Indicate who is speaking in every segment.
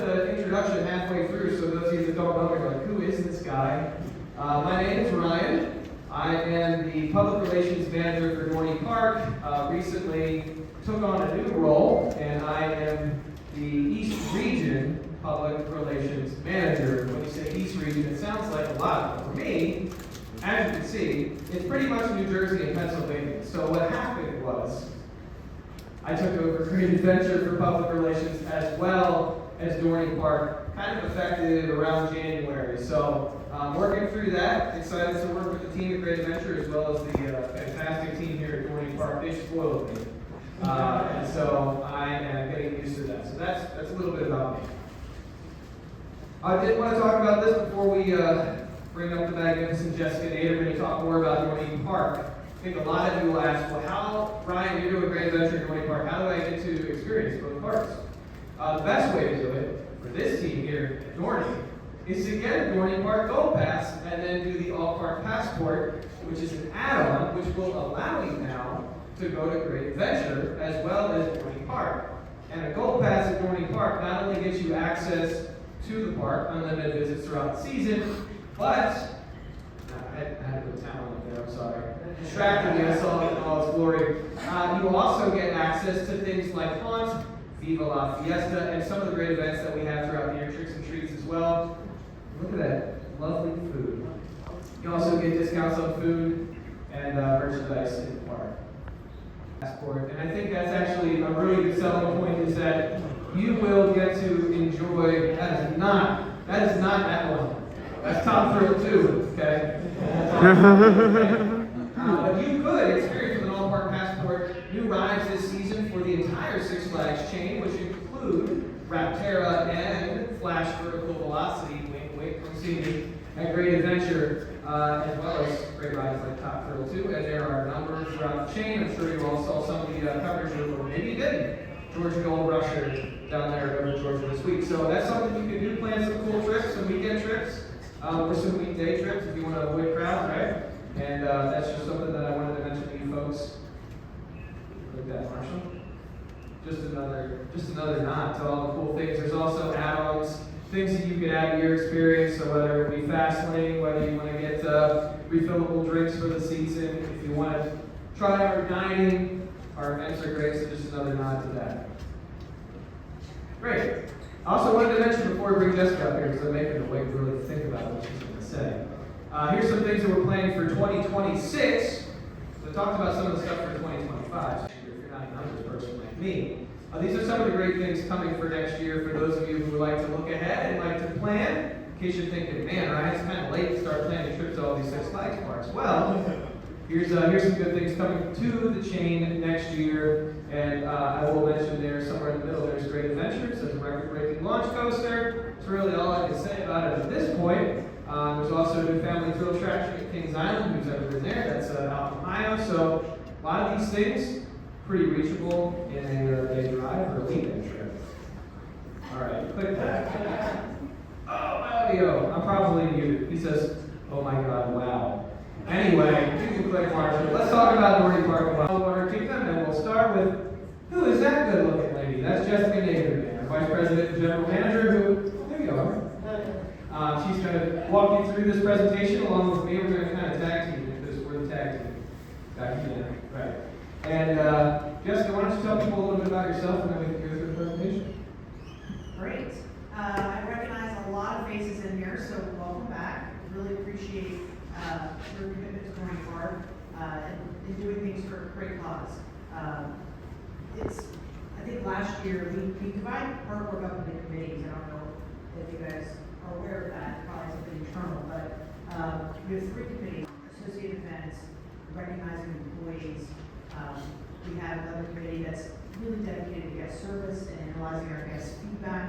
Speaker 1: the introduction halfway through, so those of you that don't know, you're like, who is this guy? My name is Ryan. I am the Public Relations Manager for Dorney Park. Recently took on a new role, and I am the East Region Public Relations Manager. When you say East Region, it sounds like a lot, but for me, as you can see, it's pretty much New Jersey and Pennsylvania. So what happened was, I took over Great Adventure for Public Relations as well as Dorney Park, kind of effective around January. So working through that, excited to work with the team at Great Adventure as well as the fantastic team here at Dorney Park. They spoiled me. And so I am getting used to that. So that's a little bit about me. I did want to talk about this before we bring up the magnificent Jessica and Ada. We're going to talk more about Dorney Park. I think a lot of you will ask, well, how, Ryan, you're doing Great Adventure at Dorney Park, how do I get to experience both parks? The best way to do it for this team here at Dorney is to get a Dorney Park Gold Pass and then do the All-Park Passport, which is an add-on which will allow you now to go to Great Adventure as well as Dorney Park. And a Gold Pass at Dorney Park not only gets you access to the park, unlimited visits throughout the season, but I had to put talent up there, I'm sorry. Distracted me, I saw it in all its glory. You also get access to things like Haunt, Viva La Fiesta, and some of the great events that we have throughout the year, tricks and treats as well. Look at that lovely food. You also get discounts on food and merchandise in the park. Passport, and I think that's actually a really good selling point is that you will get to enjoy, that is not that one. That's Top Thrill 2, okay? But you could experience with an all-park passport new rides this season for the entire Six Flags chain, which include Rapterra and Flash Vertical Velocity, wink, wink, come see me, at Great Adventure, as well as great rides like Top Thrill 2. And there are numbers throughout the chain. I'm sure you all saw some of the coverage of, or maybe you didn't, Georgia Gold Rusher down there in Georgia this week. So that's something you can do, plan some cool trips, some weekend trips. Or some weekday trips if you want to avoid crowds, right? And that's just something that I wanted to mention to you folks. Like that, Marshall. Just another nod to all the cool things. There's also add-ons, things that you can add to your experience. So whether it be fast lane, whether you want to get refillable drinks for the season, if you want to try our dining, our events are great. So just another nod to that. Great. I also wanted to mention before we bring Jessica up here, because I'm making her wait really to think about what she's going to say. Here's some things that we're planning for 2026. So I talked about some of the stuff for 2025. If you're not a numbers person like me, these are some of the great things coming for next year for those of you who would like to look ahead and like to plan. In case you're thinking, man, Ryan, it's kind of late to start planning trips to all these Six Flags parks. Well, here's some good things coming to the chain next year. And I will mention there, somewhere in the middle, there's Great Adventures. There's a record-breaking launch coaster. That's really all I can say about it at this point. There's also a new family thrill attraction at Kings Island. Who's ever been there? That's out in Ohio. So a lot of these things, pretty reachable in a day drive or a weekend trip. All right, click that. Oh, my audio. I'm probably muted. He says, oh my God, wow. Anyway, you can click Marshall. Let's talk about Dorney Park Water Kingdom, and we'll start with, who is that good-looking lady? That's Jessica Nader, our Vice President and General Manager, who, there you are. She's going to walk you through this presentation along with me. We're going to kind of tag team because we're the tag team. Back to you, right. And Jessica, why don't you tell people a little bit about yourself and then we can go through the presentation.
Speaker 2: Great. I recognize a lot of faces in here, so welcome back. Really appreciate your commitment to Dorney Park and doing things for a great cause. I think last year we divided park work up into committees. I don't know if you guys are aware of that, probably something internal, but we have 3 committees: associated events, recognizing employees. We have another committee that's really dedicated to guest service and analyzing our guest feedback.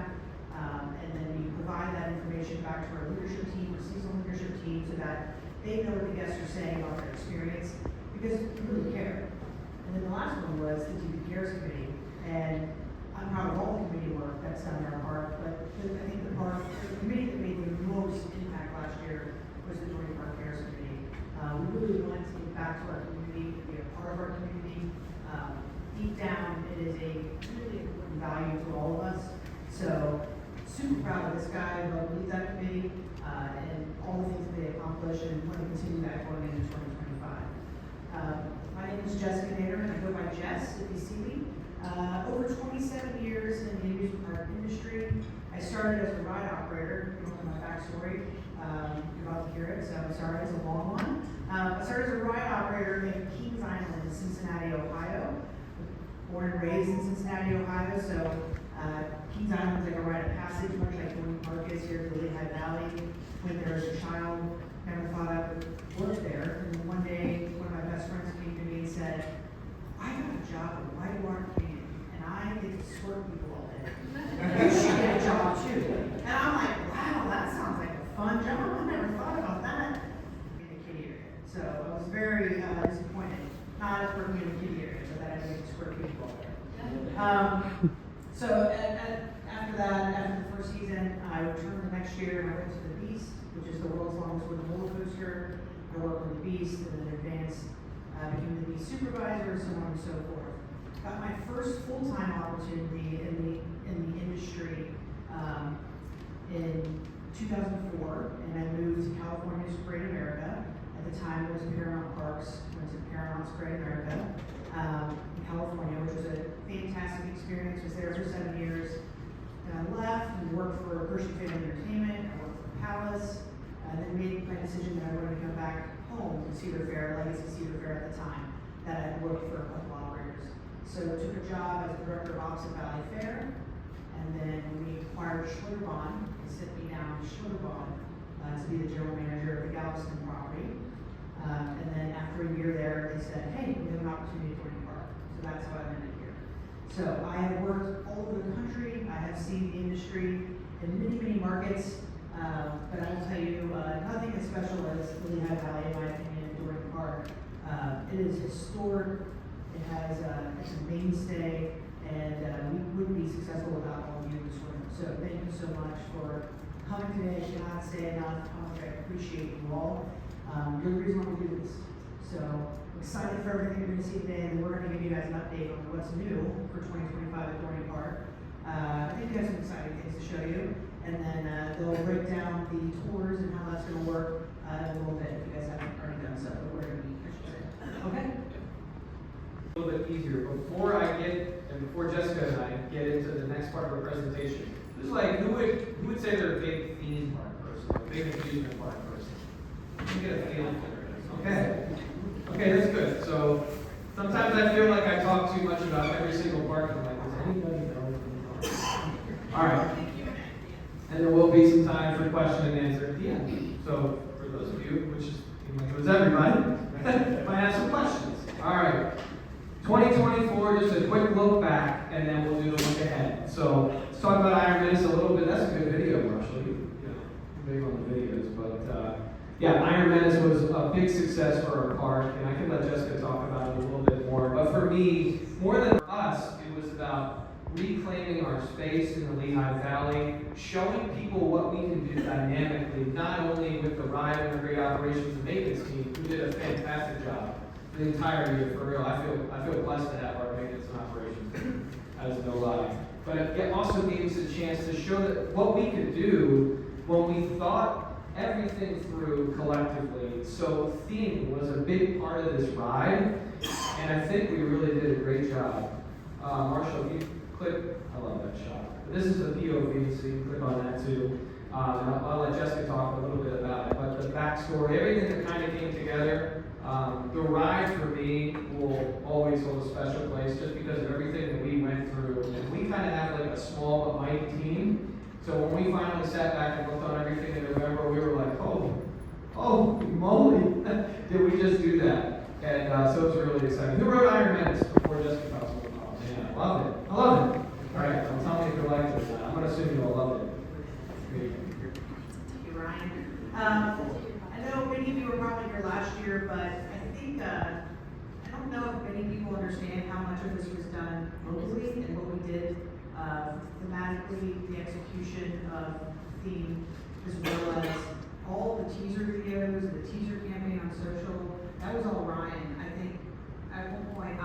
Speaker 2: And then we provide that information back to our leadership team, our seasonal leadership team, so that they know what the guests are saying about their experience, because we really care. And then the last one was the TV Cares Committee, and I'm proud of all the committee work that's done in our park, but I think the committee that made the most impact last year was the Dorney Park Cares Committee. We really wanted to give back to our community, be a part of our community. Deep down, it is a really important value to all of us. So super proud of this guy, who leads that committee, and all the things that they accomplish, and want to continue that going into 2025. My name is Jessica Nader, and I go by Jess, if you see me. Over 27 years in the amusement park industry. I started as a ride operator. You don't know my backstory. You're about to hear it, so I'm sorry, it's a long one. I started as a ride operator in Kings Island in Cincinnati, Ohio. Born and raised in Cincinnati, Ohio, so Kings Island is like a rite of passage, much like Dorney Park is here in the Lehigh Valley. Went there as a child, never thought I would work there. And one day, one of my best friends came to me and said, I got a job at Whitewater Canyon, and I get to squirt people all day. You should get a job too. And I'm like, wow, that sounds like a fun job. I never thought about that. In the kiddie area. So I was very disappointed. Not as working in the kiddie area, but that I didn't get to squirt people all day. So after that, after the first season, I returned the next year and I went to the Beast, which is the world's longest wooden roller coaster. I worked with the Beast and then advanced, became the Beast supervisor, so on and so forth. Got my first full-time opportunity in the industry in 2004, and I moved to California's Great America. At the time, it was Paramount Parks. Went to Paramount's Great America in California, which was a fantastic experience. Was there for 7 years. And I left and worked for Hershey Family Entertainment. I worked for Palace. Then made my decision that I wanted to come back home to Cedar Fair, Legacy Cedar Fair at the time, that I worked for a couple operators. So I took a job as the director of ops at Valley Fair, and then we acquired Schlitterbahn. They sent me down to Schlitterbahn to be the general manager of the Galveston property. And then after a year there, they said, hey, we have an opportunity at Dorney Park. So that's how I ended here. So I have worked all over the country. I have seen the industry in many, many markets. But I will tell you, nothing as special as the Lehigh Valley, in my opinion, Dorney Park. It is historic. It has, it's a mainstay, and we wouldn't be successful without all of you in this room. So thank you so much for coming today. I cannot say enough how much I appreciate you all. You're the reason why we do this. So I'm excited for everything you're going to see today, and we're going to give you guys an update on what's new for 2025 at Dorney Park. I think we have some exciting things to show you, and then they'll break down the tours and how that's going to work in a little bit if you guys haven't already done so, but we're going to be interested. Okay?
Speaker 1: A little bit easier. Before Jessica and I get into the next part of our presentation, this is like, who would say they're a big theme park person, or a big amusement park person? You get a feel for it. Okay. Okay, that's good. So sometimes I feel like I talk too much about every single park. I'm like, does anybody know? All right. And there will be some time for question and answer at the end. So for those of you, which is includes everybody, might have some questions. All right. 2024, just a quick look back, and then we'll do the look ahead. So let's talk about Iron Menace a little bit. That's a good video, Marshall. You're big on the videos, but yeah, Iron Menace was a big success for our park, and I can let Jessica talk about it a little bit more. But for me, more than for us, it was about reclaiming our space in the Lehigh Valley, showing people what we can do dynamically, not only with the ride and the great operations and maintenance team, who did a fantastic job the entire year, for real. I feel blessed to have our maintenance and operations team, as no lie. But it also gave us a chance to show that what we could do when we thought everything through collectively. So theme was a big part of this ride, and I think we really did a great job. Marshall, if you click, I love that shot. This is a POV, so you can click on that too. And I'll let Jessica talk a little bit about it. But the backstory, everything that kind of came together. The ride for me will always hold a special place just because of everything that we went through. And we kind of have like a small but mighty team. So when we finally sat back and looked on everything in November, we were like, oh, moly, did we just do that? And so it was really exciting. Who wrote Iron Menace before Jessica talks about it? Oh, man, I love it. I love it. All right, well, tell me if you liked it. I'm going to assume you all love it. Great.
Speaker 2: Thank you, Ryan. I know many of you were probably here last year, but I think, I don't know if many people understand how much of this was done locally and what we did thematically, the execution of the theme, as well as all the teaser videos, the teaser campaign on social. That was all Ryan. I think at one point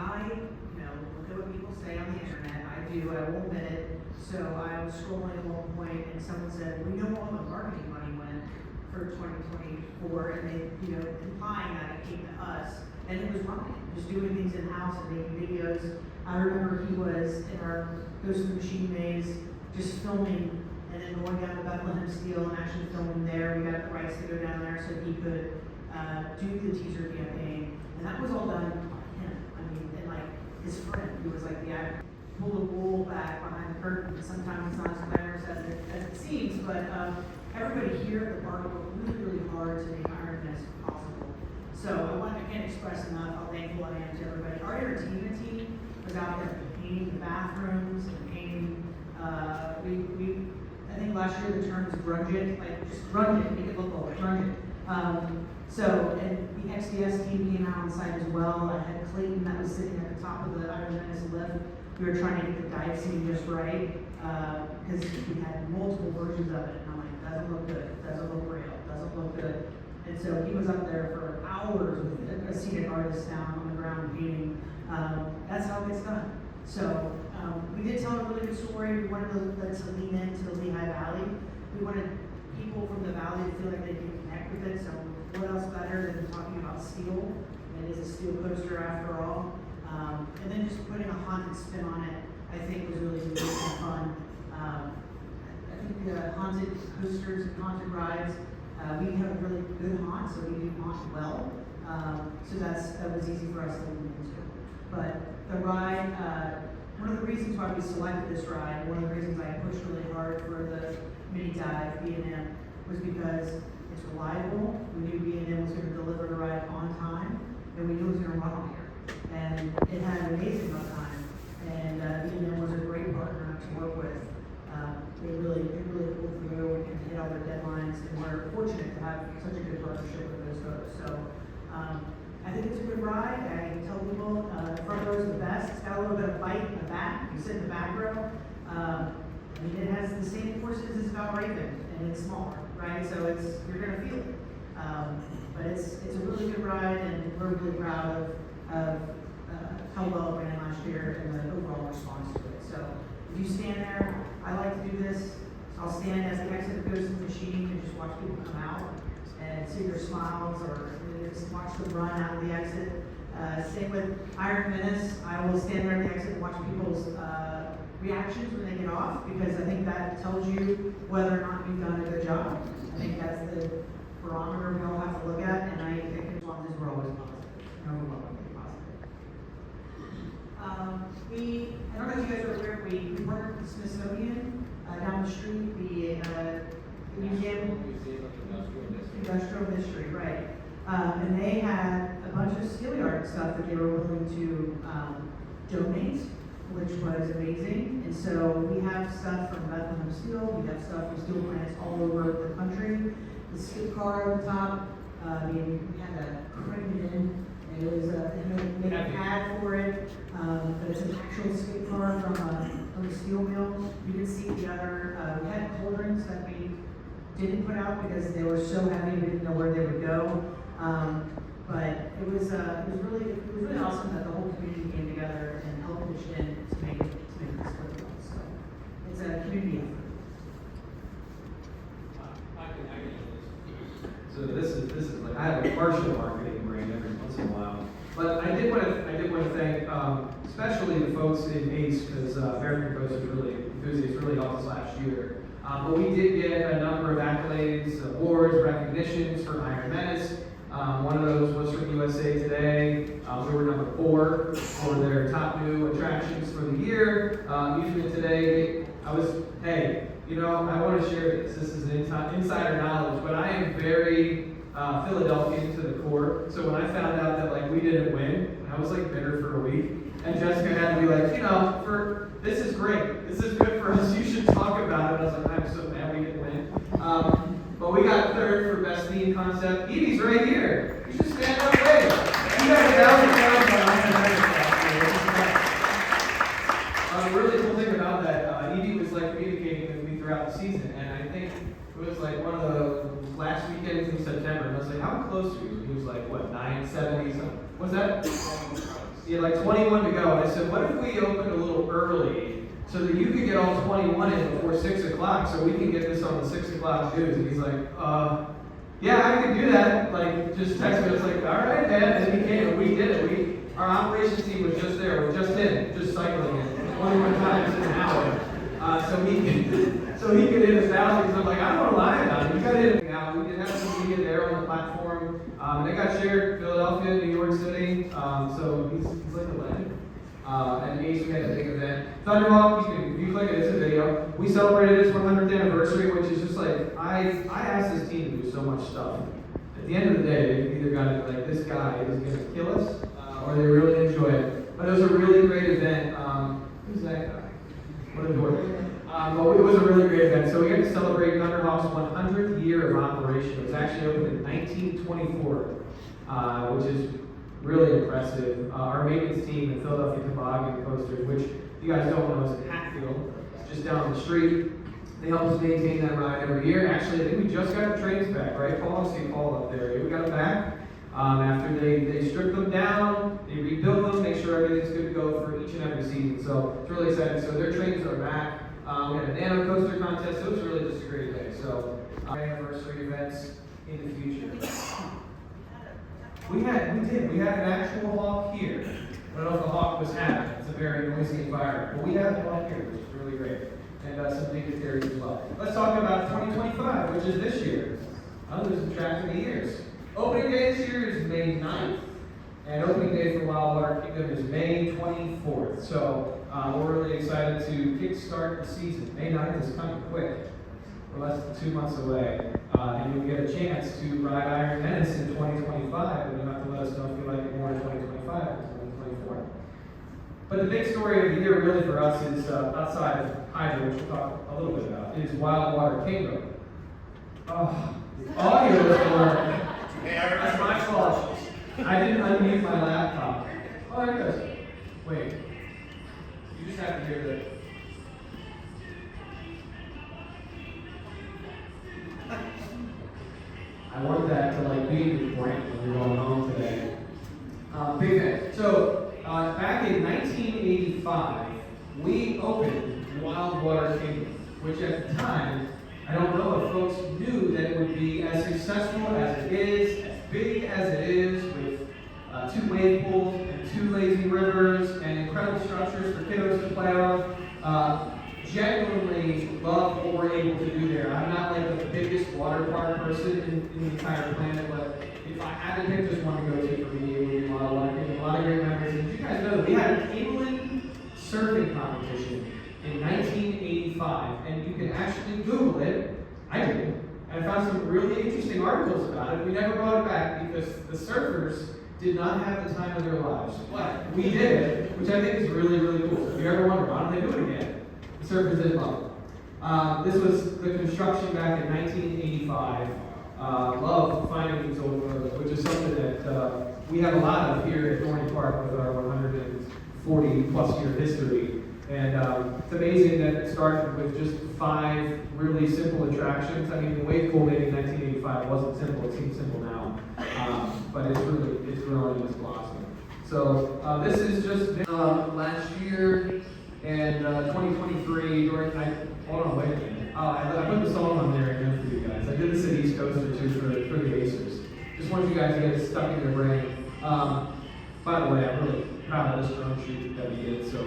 Speaker 2: look at what people say on the internet. I do, I will admit it. So I was scrolling at one point and someone said, we know all the marketing money went for 2024, and they, implying that it came to us. And it was Ryan, just doing things in-house and making videos. I remember he was in our Ghost of the Machine maze, just filming and then going down to Bethlehem Steel and actually filming there. We got the rights to go down there so he could do the teaser campaign. And that was all done by him. I mean, and like his friend, who was like the actor, pull the wool back behind the curtain. Sometimes it's not as glamorous as it seems, but everybody here at the park worked really, really hard to make Iron Fist possible. So I can't express enough how thankful I am to everybody. Our entertainment team was out there painting the bathrooms and painting. I think last year the term was grunge it, like just grunge it, make it look like grunge it. And the XDS team came out on site as well. I had Clayton that was sitting at the top of the Iron Menace lift. We were trying to get the dive scene just right because we had multiple versions of it. And I'm like, doesn't look good, doesn't look real, doesn't look good. And so he was up there for hours with a scenic artist down on the ground painting. That's how it gets done. So we did tell a really good story. We wanted to lean into the Lehigh Valley. We wanted people from the valley to feel like they could connect with it. So what else better than talking about steel? It is a steel coaster after all. And then just putting a haunted spin on it, I think was really fun. I think the haunted coasters and haunted rides, we have a really good haunt, so we do haunt well. So that was easy for us to lean into. But the ride, one of the reasons why we selected this ride, one of the reasons I pushed really hard for the mini dive B&M was because it's reliable. We knew B&M was going to deliver the ride on time, and we knew it was going to run on here. And it had an amazing uptime, and B&M was a great partner to work with. They really pulled through and hit all their deadlines, and we're fortunate to have such a good partnership with those folks. So I think it's a good ride. I tell people the front row is the best. It's got a little bit of bite in the back. You sit in the back row. It has the same forces as Val Raven, and it's smaller, right? So you're going to feel it. But it's a really good ride, and we're really proud of how well it ran last year and the overall response to it. So if you stand there, I like to do this. I'll stand as the exit goes to the machine and just watch people come out and see their smiles, or just watch them run out of the exit. Same with Iron Menace. I will stand there at the exit and watch people's reactions when they get off, because I think that tells you whether or not you've done a good job. I think that's the barometer we all have to look at, and I think the responses were always positive. Overwhelmingly positive. I don't know if you guys are aware, we partnered with the Smithsonian down the street, the museum, industrial history, right? And they had a bunch of steelyard stuff that they were willing to donate, which was amazing. And so we have stuff from Bethlehem Steel, we have stuff from steel plants all over the country. The skip car at the top, we had to crane it in. It was made an ad for it, but it's an actual skip car from a steel mill. You can see the other, we had cauldrons that we didn't put out because they were so heavy we didn't know where they would go. But it was really awesome that the whole community came together and helped pitch in to make this work. So it's a community effort.
Speaker 1: So this is like, I have a partial marketing brain every once in a while. But I did want to thank especially the folks in ACE, because American Coast Enthusiasts really helped us last year. But we did get a number of accolades, awards, recognitions for Iron Menace. One of those was from USA Today. We were number 4 for their top new attractions for the year. Usually today, I want to share this. This is an insider knowledge, but I am very Philadelphian to the core. So when I found out that we didn't win, I was bitter for a week. And Jessica had to be like, this is great. This is good for us. You should talk about it. I was like, I'm so mad we didn't win. But we got 3rd for best theme concept. Evie's right here. You should stand up. Hey, you guys are the really cool thing about that, Evie was communicating with me throughout the season, and I think it was one of the last weekends in September, and I was like, how close are you? And he was like, what, 970 something? Was that? he had like 21 to go. And I said, what if we opened a little early so that you could get all 21 in before 6 o'clock so we can get this on the 6 o'clock news? And he's like, yeah, I could do that. Like, just text me. It's like, all right, man. And he came, and we did it. Our operations team was just there. We're just cycling it 21 times in an hour. So he could hit 1,000. Because I'm like, I don't want to lie about it. You got to hit it out. We did have some media there on the platform. They got shared Philadelphia, New York City. So he's like a legend. And Ace, we had a big event. Thunderhawk, if you click it, it's a video. We celebrated its 100th anniversary, which is just like, I asked this team to do so much stuff. At the end of the day, they either got to be like, this guy is going to kill us, or they really enjoy it. But it was a really great event. Who's that guy? What a dork. But it was a really great event. So we got to celebrate Thunderhawk's 100th year of operation. It was actually opened in 1924, which is really impressive. Our maintenance team in Philadelphia Toboggan Coasters, which you guys don't know is in Hatfield, just down the street. They help us maintain that ride every year. Actually, I think we just got the trains back, right, Paul? I see Paul up there. We got them back. After they stripped them down, they rebuilt them, make sure everything's good to go for each and every season. So it's really exciting. So their trains are back. We had a nano coaster contest. So it was really just a great day. So anniversary events in the future. We did. We had an actual hawk here. I don't know if the hawk was happy. It's a very noisy environment. But we have a hawk here, which is really great. And some dignitaries as well. Let's talk about 2025, which is this year. I'm losing track of the years. Opening day this year is May 9th. And opening day for Wild Water Kingdom is May 24th. So we're really excited to kickstart the season. May 9th is coming quick. We're less than 2 months away. And you'll get a chance to ride Iron Menace in 2025, and you'll have to let us know if you like it more in 2025 or 2024. But the big story of the year really for us is outside of Hydro, which we'll talk a little bit about, is Wild Water Kingdom. Oh, the audio doesn't work. That's my fault. I didn't unmute my laptop. Oh, there it goes. Wait. You just have to hear the... I want that to like be the point when you're going home today. Big thing. So back in 1985, we opened Wild Water Kingdom, which at the time, I don't know if folks knew that it would be as successful as it is, as big as it is, with 2 wave pools and 2 lazy rivers and incredible structures for kiddos to play on. Genuinely love what we're able to do there. I'm not like the biggest water park person in the entire planet, but if I had to pick just one to go to for me, it would be Wild Water Kingdom. A lot of great memories. And you guys know that we had an inland surfing competition in 1985, and you can actually Google it. I did, and I found some really interesting articles about it. We never brought it back because the surfers did not have the time of their lives. But we did it, which I think is really, really cool. So if you ever wonder, why don't they do it again? The surfers did love it. This was the construction back in 1985. Love finding these old photos, which is something that we have a lot of here at Dorney Park with our 140 plus year history. And it's amazing that it started with just 5 really simple attractions. I mean, the wave pool maybe in 1985 wasn't simple. It seems simple now, but it's growing and it's blossoming. So this is just last year and 2023 during. Hold on, wait a minute. I put the song on there again for you guys. I did this at East Coast or 2 for the Acers. Just want you guys to get it stuck in your brain. By the way, I'm really proud of this drone shoot that we did, so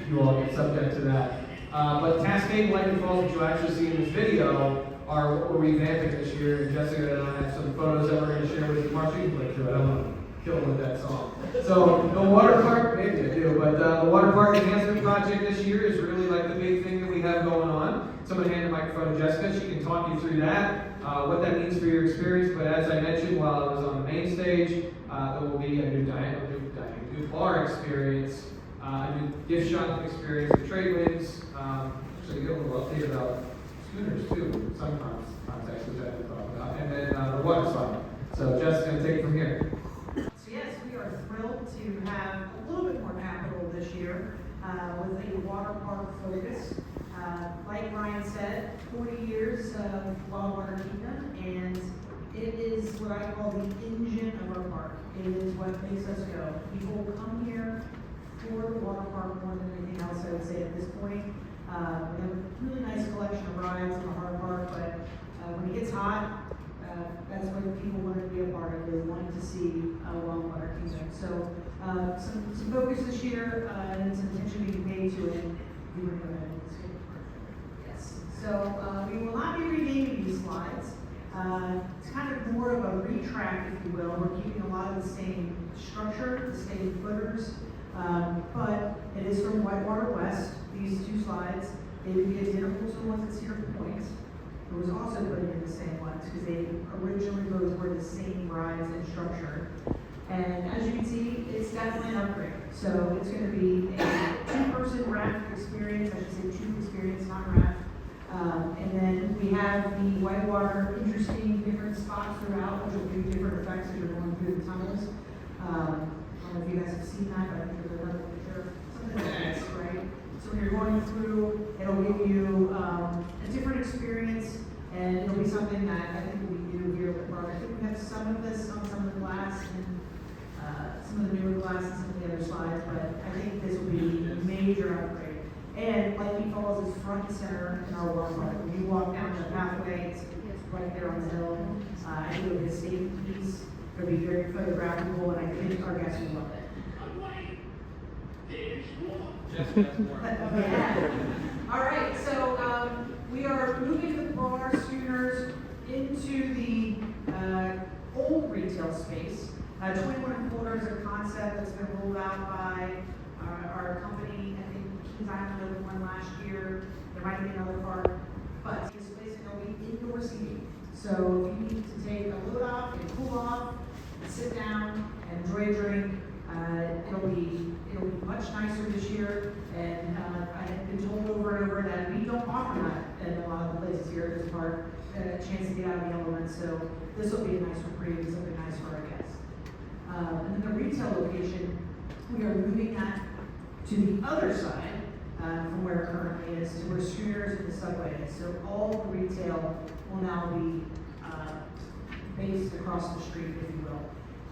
Speaker 1: you all get subject to that. But Cascade and Lightning Falls, which you'll actually see in this video, are what we're revamping this year. And Jessica and I have some photos that we're going to share with you. Mark, you can click through it. I don't want to kill them with that song. So the water park, maybe I do, but the water park enhancement project this year is really like the big thing that we have going on. So I'm going to hand the microphone to Jessica. She can talk you through that, what that means for your experience. But as I mentioned while I was on the main stage, there will be a new bar experience, a new gift shop experience, the trade winds. Actually, get a little update about scooters too, in some context, which I have to talk about, and then the water slide. So Jess is going to take it from here.
Speaker 2: So yes, we are thrilled to have a little bit more capital this year with a water park focus. Like Ryan said, 40 years of Wild Water Kingdom, and it is is what I call the engine of our park. It is what makes us go. People come here for the water park more than anything else, I would say at this point. We have a really nice collection of rides in the hard park, but when it gets hot, that's when people want to be a part of it. They want to see Long Water Kingdom. So some focus this year and some attention being paid to it. You were going to yes. So we will not be renaming these slides. It's kind of more of a retract, if you will. We're keeping a lot of the same structure, the same footers, but it is from Whitewater West. These two slides, they would be identical to the ones at Cedar Point. It was also put in the same ones because they originally both were the same rides and structure. And as you can see, it's definitely an upgrade. So it's going to be a two-person raft experience. I should say tube experience, not raft. And then we have the whitewater, interesting different spots throughout, which will give different effects as you're going through the tunnels. I don't know if you guys have seen that, but I think there's another picture. Something like this, right? So when you're going through, it'll give you a different experience, and it'll be something that I think we do here at the park. I think we have some of this on some of the glass and some of the newer glass and some of the other slides, but I think this will be a major upgrade. And Lightning Falls is front and center in our water park. When you walk down the pathway, it's right there on the hill. I think it'll be a safety piece. It'll be very photographical, and I think our guests will love it. Yeah. All right, so we are moving the bar schooners into the old retail space. 21 and Colder is a concept that's been rolled out by our company. I think Kings Island opened one last year. There might be another park, but this place is going to be indoor seating. So if you need to take a load off and cool off and sit down and enjoy a drink, it'll be much nicer this year. And I have been told over and over that we don't offer that in a lot of the places here at this park, a chance to get out of the elements. So this will be a nice reprieve, something nice for our guests. And then the retail location, we are moving that to the other side from where it currently is, to where Schooners and the subway is. So all the retail will now be based across the street, if you will.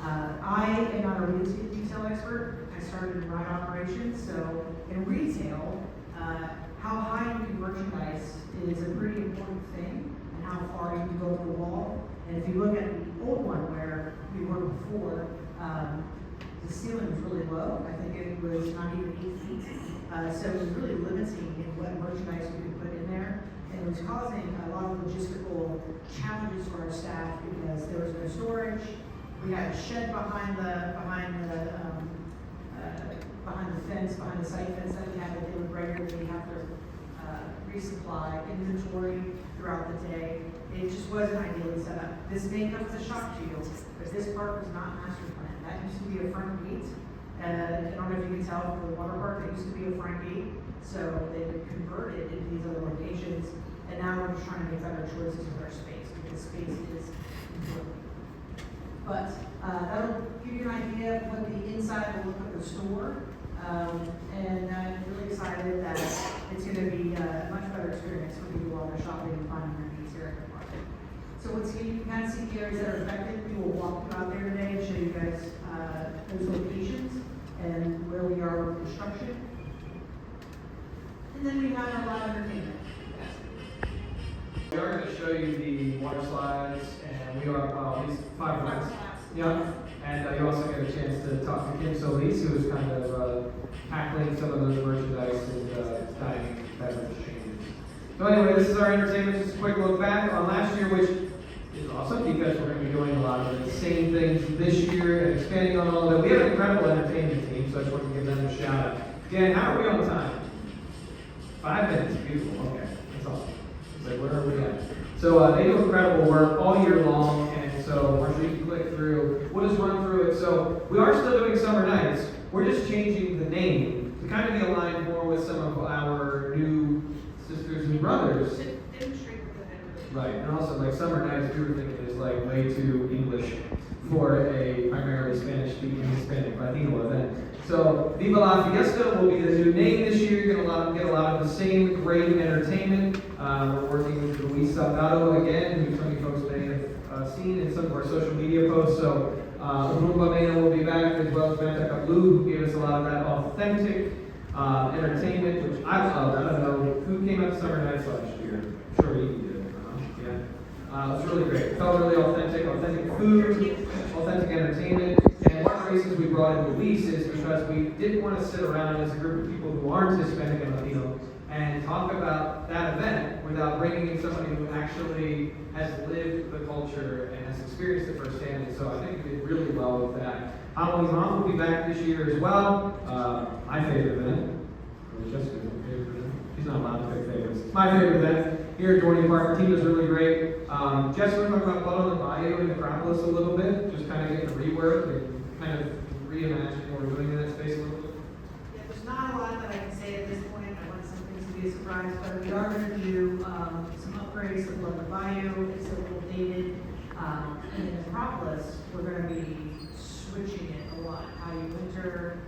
Speaker 2: I am not a retail expert. I started in ride operations, so in retail, how high you can merchandise is a pretty important thing, and how far you can go up the wall. And if you look at the old one where we were before, the ceiling was really low. I think it was not even 8 feet. So it was really limiting in what merchandise we could put in there. And it was causing a lot of logistical challenges for our staff because there was no storage. We had a shed behind the fence, behind the site fence that we had that they would regularly have to resupply inventory throughout the day. It just wasn't ideally set up. This may come as a shock to you, but this park was not master planned. That used to be a front gate. I don't know if you can tell from the water park, it used to be a front gate. So they would convert it into these other locations. And now we're just trying to make better choices with our space because space is important. But that'll give you an idea of what the inside will look like of the store. And I'm really excited that it's going to be a much better experience for people while they're shopping and finding their needs here at the park. So once again, you can kind of see the areas that are affected. We will walk out there today and show you guys those locations and where we are with construction. And then we have a lot of entertainment.
Speaker 1: We are going to show you the water slides, and we are, at least 5 minutes. Yeah, and you also get a chance to talk to Kim Solis, who is kind of tackling some of those merchandise and dining beverage changes. So anyway, this is our entertainment. Just a quick look back on last year, which is awesome because we're going to be doing a lot of the same things this year and expanding on all of them. We have an incredible entertainment team, so I just want to give them a shout out. Dan, how are we on time? 5 minutes. Beautiful. Okay, that's awesome. It's like, where are we at? So they do incredible work all year long, and so once you can click through, we'll just run through it. So we are still doing summer nights. We're just changing the name to kind of be aligned more with some of our new sisters and brothers. Right, and also like summer nights, we were thinking is like way too English for a primarily Spanish-speaking Hispanic Latino event. So Viva La Fiesta will be the new name this year. You're going to get a lot of the same great entertainment. We're working with Luis Salgado again, who some of you folks may have seen in some of our social media posts. So, Rumba will be back, as well as Bantaka Blue, who gave us a lot of that authentic entertainment, which I love. I don't know who came up to Summer Nights last year. I'm sure you did. Yeah. It was really great. It felt really authentic food, authentic entertainment. And one of the reasons we brought in Luis is because we didn't want to sit around as a group of people who aren't Hispanic and Latino and talk about that event without bringing in somebody who actually has lived the culture and has experienced it firsthand. And so I think we did really well with that. Halloween Mom will be back this year as well. My favorite event. Jessica's favorite event. She's not allowed to pick favorites. It's my favorite event here at Dorney Park. The team is really great. Jessica, we're talking about Blood on the Bayou and Acropolis a little bit. Just kind of getting to rework and kind of reimagine what we're doing in that space a little bit.
Speaker 2: Yeah, there's not a lot that I can say at this point. I want some things to be a surprise, but we are going to do some upgrades to Blood on the Bayou. It's a little dated. And in Acropolis, we're going to be switching it a lot. How you enter,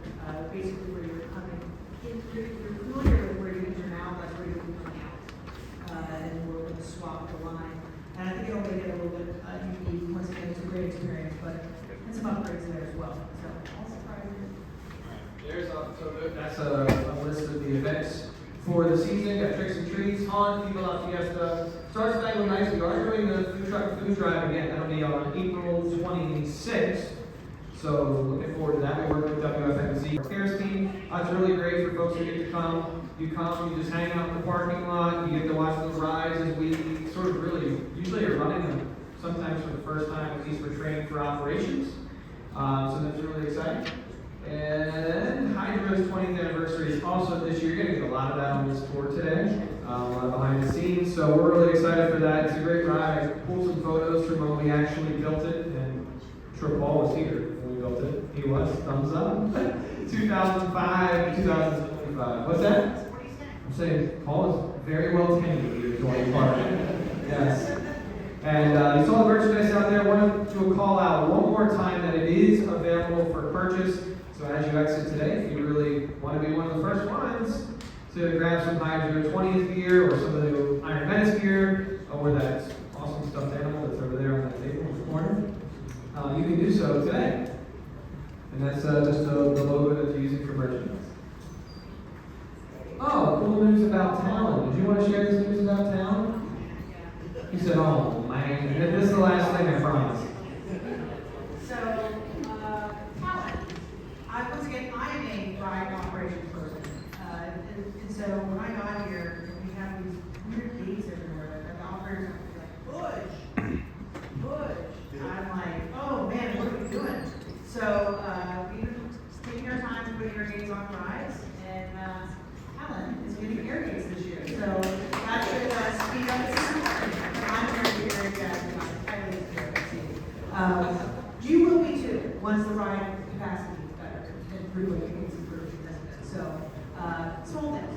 Speaker 2: basically where you're coming in, you're familiar with where you enter now, that's where you'll be coming out. And we're going to swap the line. And I think it'll make it a little bit unique. Once again, it's a great experience, but and some upgrades there as well. So all surprises.
Speaker 1: That's a list of the events for the season. Got Tricks and Treats, Haunt, People Out Fiesta. Starts tonight with nice. We are doing the food drive again. That'll be on April 26th. So looking forward to that. We work with WFMZ Cares team. It's really great for folks who get to come. You come, you just hang out in the parking lot. You get to watch those rides as we sort of really usually are running them sometimes for the first time, at least for training for operations. So that's really exciting. And Hydro's 20th anniversary is also this year. You're going to get a lot of that on this tour today, a lot of behind the scenes. So we're really excited for that. It's a great ride. I pulled some photos from when we actually built it, and I'm sure Paul was here when we built it. He was. Thumbs up. 2005, 2025. What's that? I'm saying Paul is very well tenured here at Dorney Park. Yes. And you saw the merchandise out there. I wanted to call out one more time that it is available for purchase. So as you exit today, if you really want to be one of the first ones to grab some Hydro 20th gear or some of the Iron Menace gear or that awesome stuffed animal that's over there on that table in the corner, you can do so today. And that's just the logo that you're using for merchandise. Oh, cool news about Talon. Did you want to share this news about Talon? He said, oh man, this is the last thing, I promise.
Speaker 2: So, Talon. Once again, I am a ride operations person. And so when I got here, we have these weird gates everywhere. And the operators are like, Butch. I'm like, oh man, what are we doing? So we've taken our time to put air gates on rides, and Talon is getting air gates this year. So that should speed up the system. I'm very jazzed about it. I really feel it. You will be too, once the ride capacity is better and throughput is improved. So, small things.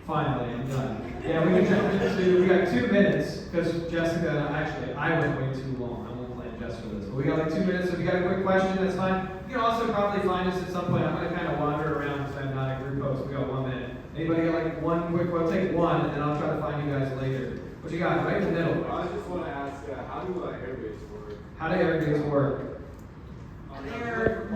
Speaker 1: Finally, I'm done. Yeah, we can jump into, we got 2 minutes, because Jessica, actually, I went way too long. I won't blame Jess for this. But we got like 2 minutes, so if you got a quick question, that's fine. You can also probably find us at some point. I'm going to kind of wander around because I'm not a group host. We got 1 minute. Anybody got like one quick, well, take one, and then I'll try to find you guys later. What you got, right in the middle?
Speaker 3: I just want to ask, how do airbags work?
Speaker 1: How do airbags work?
Speaker 2: They're